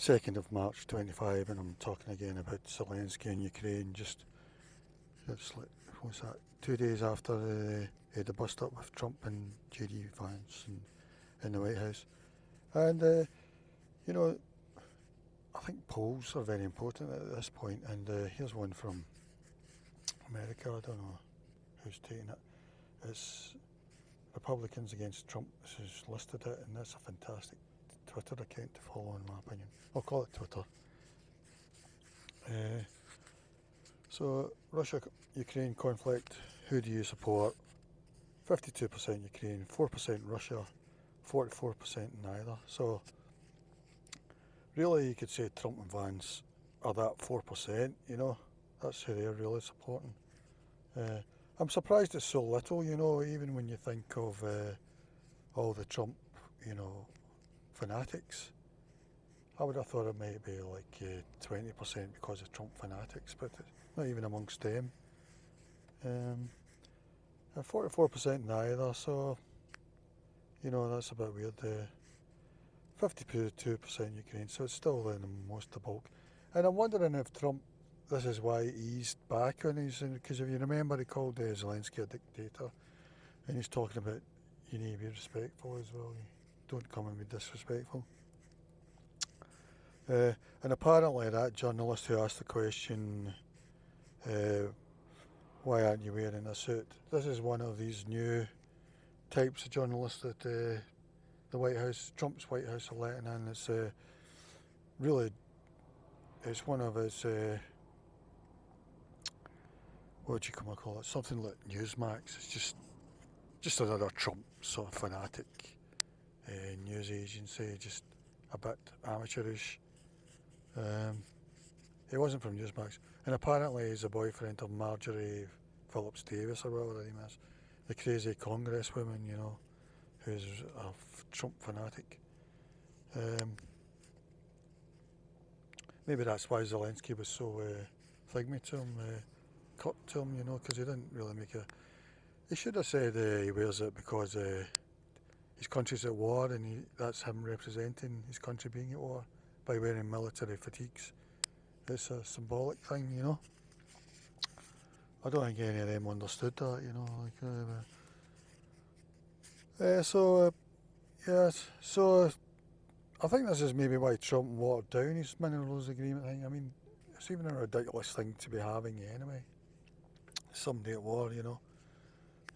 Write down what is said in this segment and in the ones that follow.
2nd of March 25, and I'm talking again about Zelensky and Ukraine. It's like, what's that, 2 days after the bust up with Trump and JD Vance in the White House. And, you know, I think polls are very important at this point, and here's one from America. I don't know who's taking it. It's Republicans against Trump. This is listed it, and that's a fantastic Twitter account to follow, in my opinion. I'll call it Twitter. So, Russia-Ukraine conflict, who do you support? 52% Ukraine, 4% Russia, 44% neither. So, really, you could say Trump and Vance are that 4%, you know, that's who they're really supporting. I'm surprised it's so little, you know, even when you think of all the Trump, you know, fanatics. I would have thought it might be like 20% because of Trump fanatics, but not even amongst them. 44% neither, so, you know, that's a bit weird. 52% Ukraine, so it's still in most of the bulk. And I'm wondering if Trump, this is why he eased back on his, because if you remember, he called Zelensky a dictator, and he's talking about you need to be respectful as well. You don't come and be disrespectful. And apparently that journalist who asked the question, why aren't you wearing a suit? This is one of these new types of journalists that the White House, Trump's White House are letting in. It's really, it's one of his, what do you call it? Something like Newsmax. It's just another Trump sort of fanatic news agency, just a bit amateurish. He wasn't from Newsmax, and apparently he's a boyfriend of Marjorie Phillips Davis or whatever her name is, the crazy congresswoman, you know, who's a Trump fanatic. Maybe that's why Zelensky was so thigmy to him, cut to him, you know, because he didn't really make a. He should have said he wears it because his country's at war, and that's him representing his country being at war by wearing military fatigues. It's a symbolic thing, you know. I don't think any of them understood that, you know. So I think this is maybe why Trump watered down his minerals agreement thing. I mean, it's even a ridiculous thing to be having anyway. Somebody at war, you know.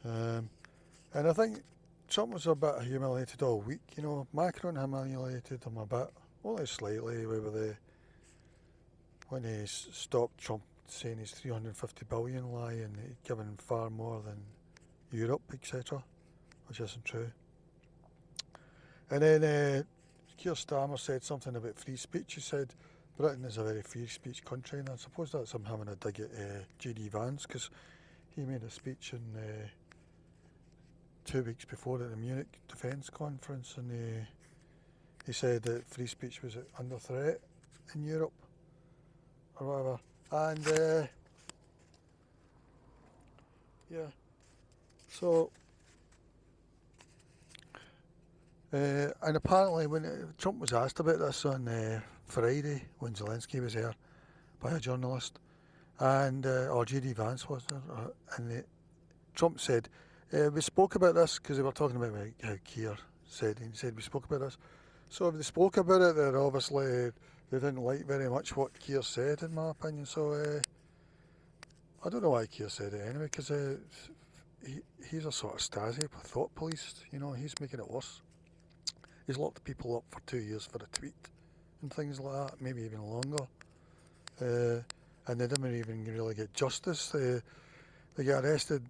And I think Trump was a bit humiliated all week, you know. Macron humiliated him a bit, only slightly, when he stopped Trump saying his 350 billion lie and he'd given far more than Europe, etc., which isn't true. And then Keir Starmer said something about free speech. He said Britain is a very free speech country, and I suppose that's him having a dig at JD Vance, because he made a speech in 2 weeks before at the Munich Defence Conference, and he said that free speech was under threat in Europe or whatever. And yeah, so and apparently when Trump was asked about this on Friday when Zelensky was here by a journalist, and or JD Vance was there, and Trump said, we spoke about this, because they were talking about how Keir said, and he said we spoke about this. So if they spoke about it, then obviously they didn't like very much what Keir said, in my opinion. So I don't know why Keir said it anyway, because he's a sort of Stasi, a thought police, you know, he's making it worse. He's locked people up for 2 years for a tweet and things like that, maybe even longer. And they didn't even really get justice. They got arrested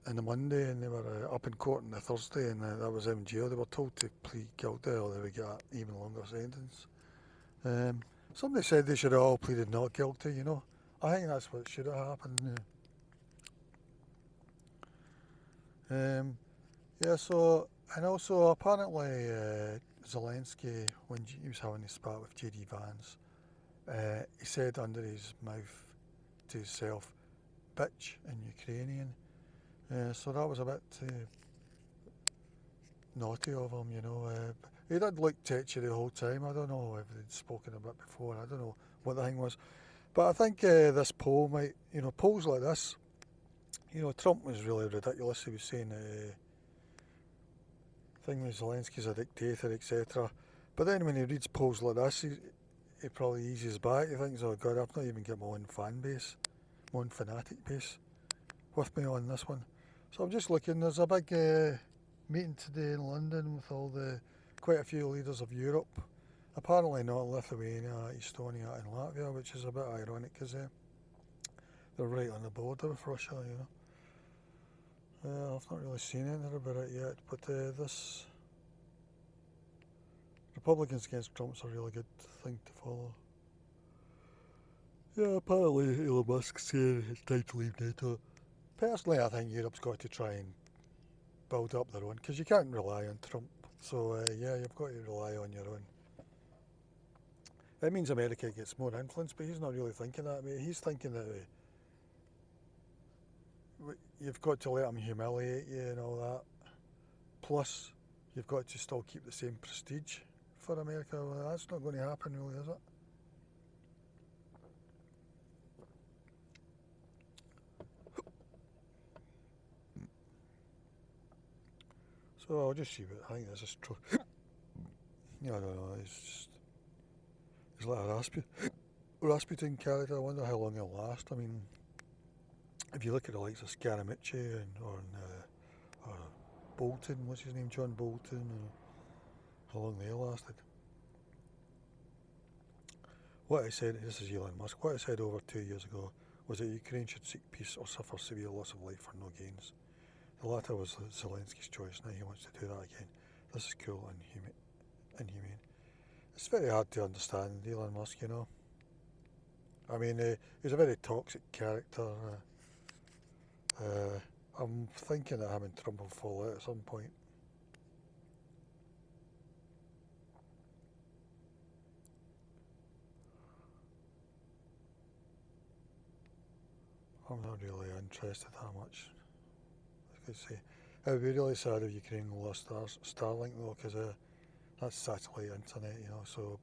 on the Monday, and they were up in court on the Thursday, and that was them in jail. They were told to plead guilty or they would get an even longer sentence. Somebody said they should have all pleaded not guilty, you know. I think that's what should have happened. Yeah, so, and also apparently Zelensky, when he was having his spat with JD Vance, he said under his mouth to himself, bitch, in Ukrainian. So that was a bit naughty of him, you know. He did look tetchy the whole time. I don't know if they'd spoken a bit before. I don't know what the thing was. But I think this poll might, polls like this, Trump was really ridiculous. He was saying thing with Zelensky's a dictator, etc. But then when he reads polls like this, he probably eases back. He thinks, oh God, I've not even got my own fan base, my own fanatic base with me on this one. So I'm just looking, there's a big meeting today in London with quite a few leaders of Europe. Apparently not Lithuania, Estonia and Latvia, which is a bit ironic because they're right on the border with Russia, I've not really seen anything about it yet, but this Republicans against Trump's a really good thing to follow. Yeah, apparently Elon Musk saying it's time to leave NATO. Personally, I think Europe's got to try and build up their own, because you can't rely on Trump. So you've got to rely on your own. It means America gets more influence, but he's not really thinking that way. He's thinking that you've got to let him humiliate you and all that. Plus, you've got to still keep the same prestige for America. Well, that's not going to happen, really, is it? So I'll just see what I think this is true. I don't know. He's like a Rasputin character. I wonder how long he'll last. I mean, if you look at the likes of Scaramucci or Bolton, what's his name, John Bolton, how long they lasted. What I said, this is Elon Musk, what I said over 2 years ago was that Ukraine should seek peace or suffer severe loss of life for no gains. The latter was Zelensky's choice. Now he wants to do that again. This is cruel and inhumane. It's very hard to understand Elon Musk, I mean, he's a very toxic character. I'm thinking that him and Trump will fall out at some point. I'm not really interested that much. I could say it would be really sad if Ukraine lost Starlink though, because that's satellite internet, So,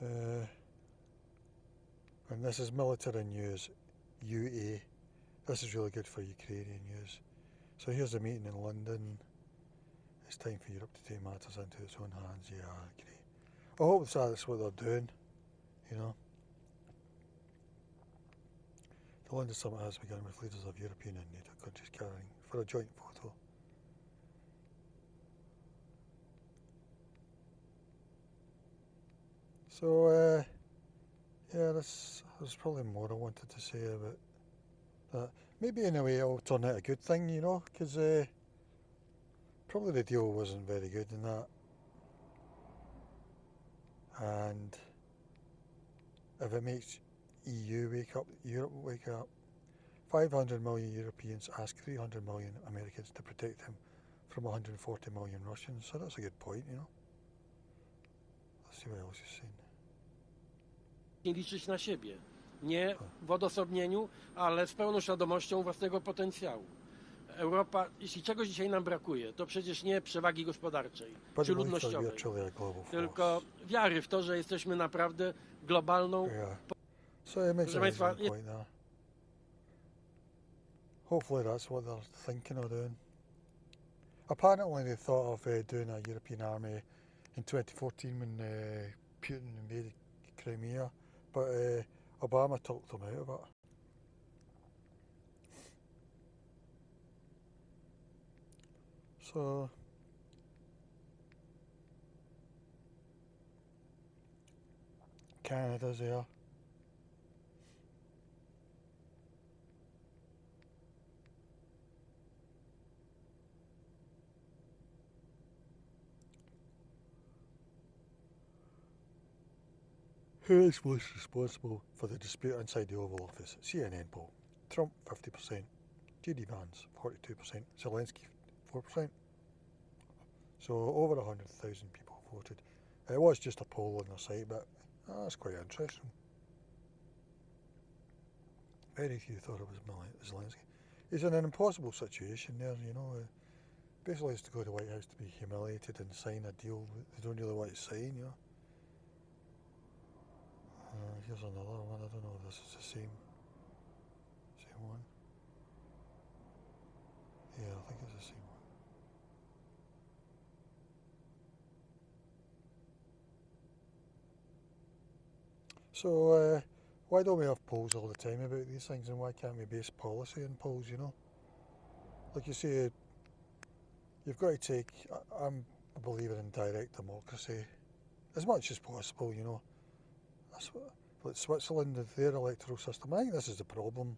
and this is military news, UA. This is really good for Ukrainian news. So here's a meeting in London. It's time for Europe to take matters into its own hands. Yeah, I agree. I hope that's what they're doing, The London summit has begun with leaders of European and NATO countries gathering for a joint photo. So, there's probably more I wanted to say about that. Maybe in a way it'll turn out a good thing, because probably the deal wasn't very good in that. And if it makes EU wake up, Europe wake up, 500 million Europeans ask 300 million Americans to protect them from 140 million Russians. So that's a good point, Let's see what else he's saying. Nie liczyć na siebie. Nie w odosobnieniu, ale z pełną świadomością własnego potencjału. Europa, jeśli czegoś dzisiaj nam brakuje, to przecież nie przewagi gospodarczej czy ludnościowej, tylko wiary w to, że jesteśmy naprawdę globalną... Proszę Państwa, hopefully that's what they're thinking of doing. Apparently they thought of doing a European army in 2014 when Putin invaded Crimea, but Obama talked them out of it. So Canada's there. Who is most responsible for the dispute inside the Oval Office? CNN poll. Trump 50%, JD Vance 42%, Zelensky 4%. So over 100,000 people voted. It was just a poll on their site, but that's quite interesting. Very few thought it was Zelensky. He's in an impossible situation there, basically has to go to the White House to be humiliated and sign a deal they don't really want to sign, you know. Here's another one. I don't know if this is the same one. Yeah, I think it's the same one. So why don't we have polls all the time about these things, and why can't we base policy on polls, you know? Like you say, you've got to take, I'm a believer in direct democracy as much as possible, you know. That's what, like Switzerland, their electoral system, I think this is the problem.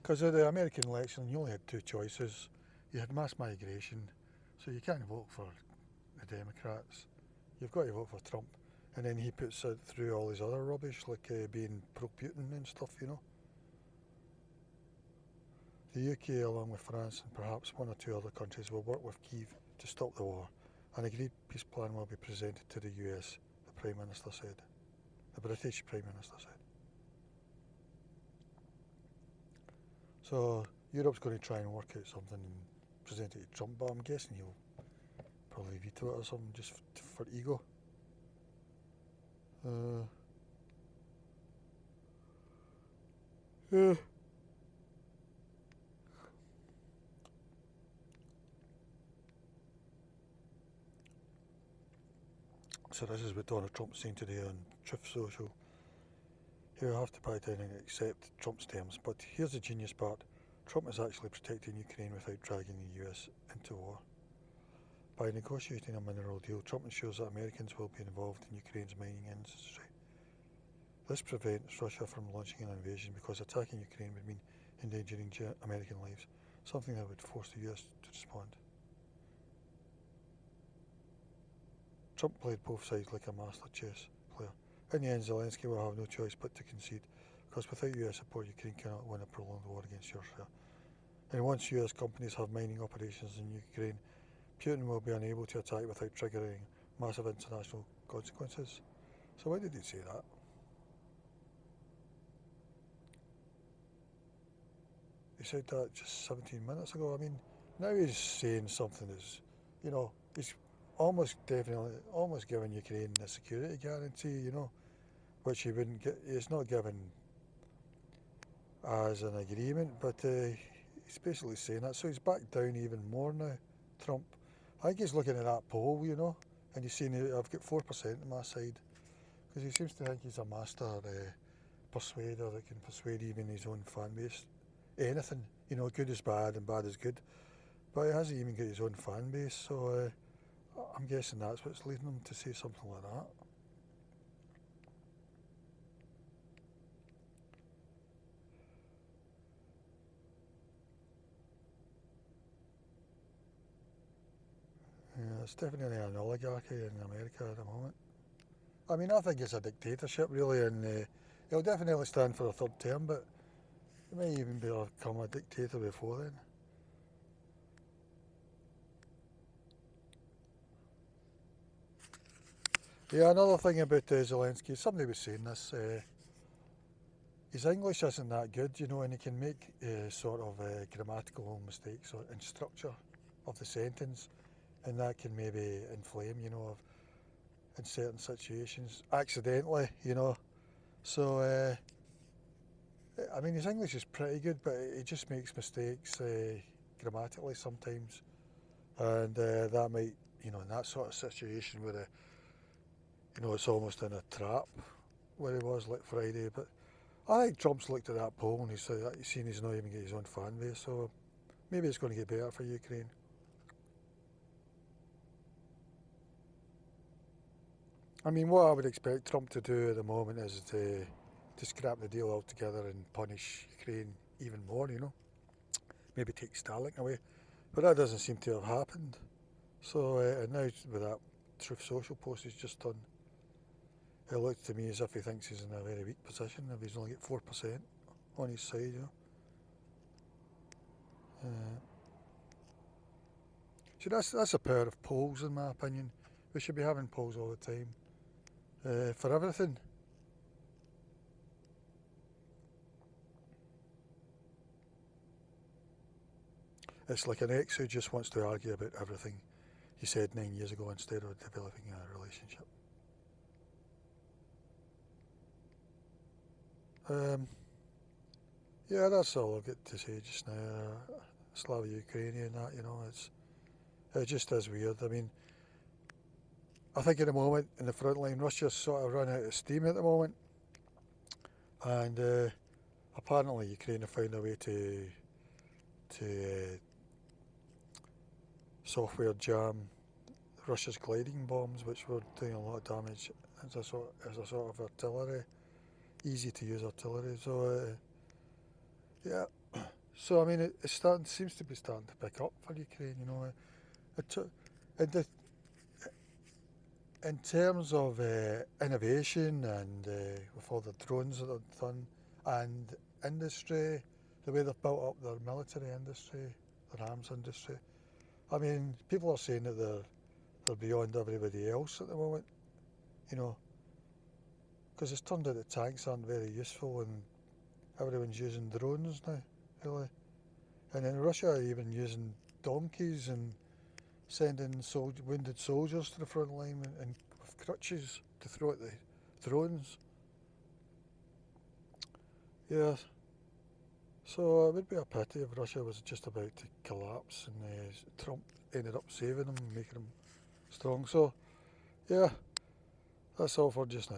Because of the American election, you only had two choices. You had mass migration, so you can't vote for the Democrats. You've got to vote for Trump. And then he puts it through all his other rubbish, like being pro-Putin and stuff, you know. The UK, along with France and perhaps one or two other countries, will work with Kyiv to stop the war. An agreed peace plan will be presented to the US, the Prime Minister said. The British Prime Minister said. So Europe's going to try and work out something and present it to Trump, but I'm guessing he'll probably veto it or something just for ego. Yeah. So this is what Donald Trump's saying today on Truth Social. He'll have to back down and accept Trump's terms, but here's the genius part. Trump is actually protecting Ukraine without dragging the US into war. By negotiating a mineral deal, Trump ensures that Americans will be involved in Ukraine's mining industry. This prevents Russia from launching an invasion because attacking Ukraine would mean endangering American lives, something that would force the US to respond. Trump played both sides like a master chess player. In the end, Zelensky will have no choice but to concede, because without US support, Ukraine cannot win a prolonged war against Russia. And once US companies have mining operations in Ukraine, Putin will be unable to attack without triggering massive international consequences. So why did he say that? He said that just 17 minutes ago. I mean, now he's saying something that's, you know, he's almost giving Ukraine a security guarantee, you know, which he wouldn't get. It's not given as an agreement, but he's basically saying that. So he's backed down even more now, Trump. I think he's looking at that poll, you know, and he's saying, I've got 4% on my side, because he seems to think he's a master persuader that can persuade even his own fan base. Anything, you know, good is bad and bad is good, but he hasn't even got his own fan base, so I'm guessing that's what's leading him to say something like that. Yeah, it's definitely an oligarchy in America at the moment. I mean, I think it's a dictatorship really, and he'll definitely stand for a third term, but he may even become a dictator before then. Yeah, another thing about Zelensky, somebody was saying this, his English isn't that good, you know, and he can make sort of grammatical mistakes in structure of the sentence, and that can maybe inflame, you know, in certain situations, accidentally, you know. So, I mean, his English is pretty good, but he just makes mistakes grammatically sometimes, and that might, you know, in that sort of situation where, you know, it's almost in a trap, where he was like Friday, but I think Trump's looked at that poll and he's seen he's not even got his own fan base, so maybe it's going to get better for Ukraine. I mean, what I would expect Trump to do at the moment is to scrap the deal altogether and punish Ukraine even more, you know. Maybe take Starlink away. But that doesn't seem to have happened. So and now with that Truth Social post he's just done, it looks to me as if he thinks he's in a very weak position if he's only got 4% on his side, you know. See, that's the power of polls, in my opinion. We should be having polls all the time for everything. It's like an ex who just wants to argue about everything he said 9 years ago instead of developing a relationship. Yeah, that's all I've got to say just now. Slava Ukrainian, that, it just is weird. I mean, I think at the moment in the front line, Russia's sort of run out of steam at the moment, and apparently Ukraine have found a way to software jam Russia's gliding bombs, which were doing a lot of damage as a sort of artillery, easy to use artillery. So yeah, so I mean it seems to be starting to pick up for Ukraine. It, it, in terms of innovation and with all the drones that they've done and industry, the way they've built up their military industry, their arms industry. I mean, people are saying that they're beyond everybody else at the moment, because it's turned out that tanks aren't very useful and everyone's using drones now, really. And in Russia, are even using donkeys and sending wounded soldiers to the front line and with crutches to throw at the drones. Yeah, so it would be a pity if Russia was just about to collapse and Trump ended up saving them, making them strong. So, yeah, that's all for just now.